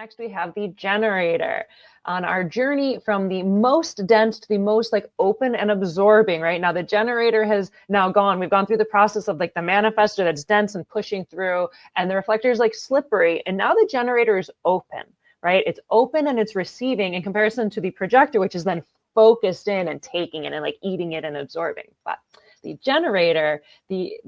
next we have the generator on our journey from the most dense to the most like open and absorbing. Right now, the generator has now gone. We've gone through the process of like the manifestor that's dense and pushing through, and the reflector is like slippery. And now the generator is open, right? It's open and it's receiving in comparison to the projector, which is then focused in and taking it and like eating it and absorbing. But the generator,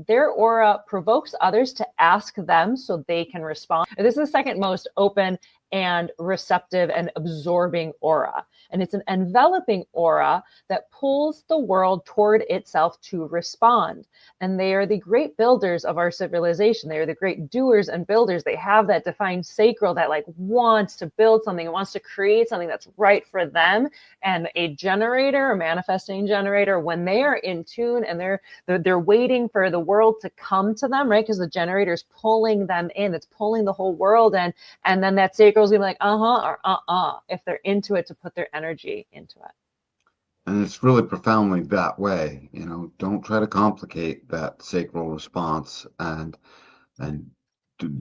their aura provokes others to ask them so they can respond. This is the second most open and receptive and absorbing aura. And it's an enveloping aura that pulls the world toward itself to respond. And they are the great builders of our civilization. They are the great doers and builders. They have that defined sacral that like wants to build something, wants to create something that's right for them. And a generator, a manifesting generator, when they are in tune and they're waiting for the world to come to them, right? Because the generator is pulling them in. It's pulling the whole world in. And then that sacral is going to be like, or if they're into it, to put their energy into it. And it's really profoundly that way. Don't try to complicate that sacral response, and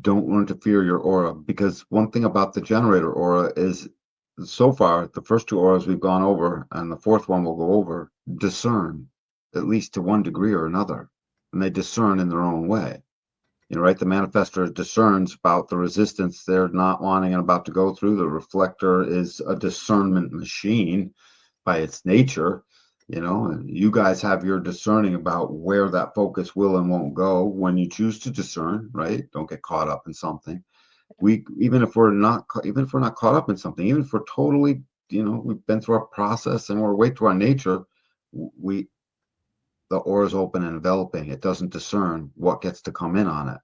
don't learn to fear your aura, because one thing about the generator aura is, so far, the first two auras we've gone over, and the fourth one we'll go over, discern, at least to one degree or another. And they discern in their own way. Right? The manifestor discerns about the resistance they're not wanting and about to go through. The reflector is a discernment machine by its nature. And you guys have your discerning about where that focus will and won't go when you choose to discern, right? Don't get caught up in something. Even if we're not caught up in something, even if we're totally, we've been through our process and we're way to our nature, the aura is open and enveloping. It doesn't discern what gets to come in on it.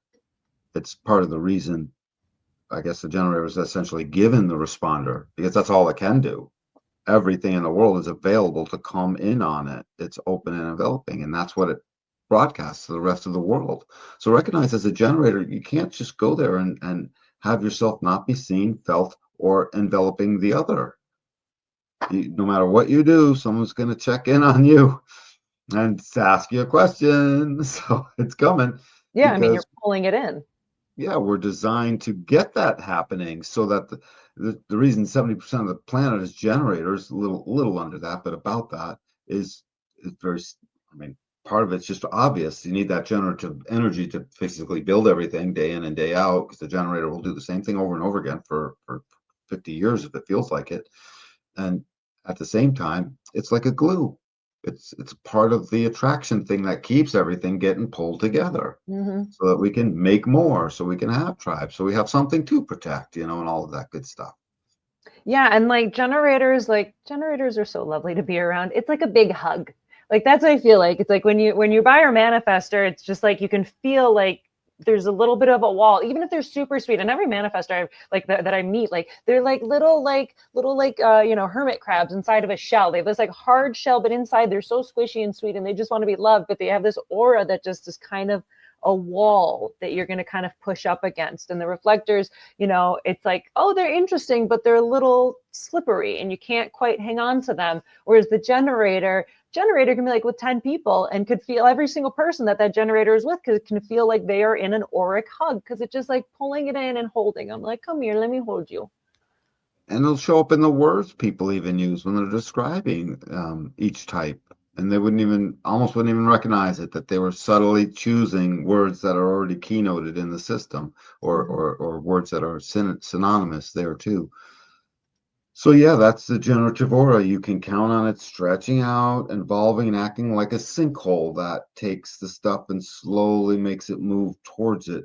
It's part of the reason, I guess, the generator is essentially given the responder, because that's all it can do. Everything in the world is available to come in on it. It's open and enveloping, and that's what it broadcasts to the rest of the world. So recognize, as a generator, you can't just go there and have yourself not be seen, felt, or enveloping the other. No matter what you do, someone's going to check in on you and ask you a question. So it's coming. Yeah, I mean, you're pulling it in. Yeah, we're designed to get that happening, so that the reason 70% of the planet is generators, a little under that, but about that, is very, part of it's just obvious. You need that generative energy to physically build everything day in and day out, because the generator will do the same thing over and over again for 50 years if it feels like it. And at the same time, it's like a glue. It's part of the attraction thing that keeps everything getting pulled together, so that we can make more, so we can have tribes, so we have something to protect, and all of that good stuff. Yeah, and like generators are so lovely to be around. It's like a big hug. Like, that's what I feel like. It's like when you buy our manifestor, it's just like you can feel like there's a little bit of a wall, even if they're super sweet. And every manifestor that I meet, like they're like little hermit crabs inside of a shell. They have this like hard shell, but inside they're so squishy and sweet, and they just want to be loved. But they have this aura that just is kind of a wall that you're going to kind of push up against. And the reflectors, it's like, oh, they're interesting, but they're a little slippery and you can't quite hang on to them. Whereas the generator can be like with 10 people and could feel every single person that generator is with, because it can feel like they are in an auric hug, because it's just like pulling it in and holding them, like, come here, let me hold you. And it'll show up in the words people even use when they're describing each type. And they almost wouldn't even recognize it, that they were subtly choosing words that are already keynoted in the system, or words that are synonymous there too. So yeah, that's the generative aura. You can count on it stretching out, evolving, and acting like a sinkhole that takes the stuff and slowly makes it move towards it,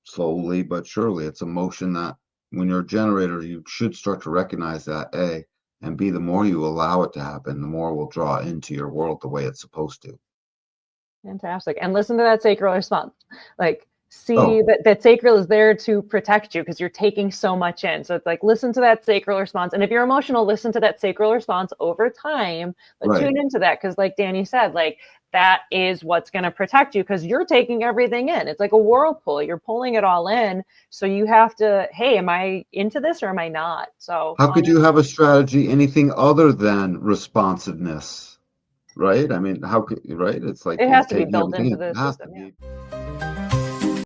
slowly but surely. It's a motion that, when you're a generator, you should start to recognize that, A, and B, the more you allow it to happen, the more it will draw into your world the way it's supposed to. Fantastic. And listen to that sacral response. Like, see that sacral is there to protect you, because you're taking so much in. So it's like, listen to that sacral response. And if you're emotional, listen to that sacral response over time, but tune into that. Because like Danny said, like, that is what's going to protect you, because you're taking everything in. It's like a whirlpool. You're pulling it all in. So you have to, hey, am I into this or am I not? So how could you have a strategy anything other than responsiveness? Right? I mean, how could, right? It's like, it has to be built into the system.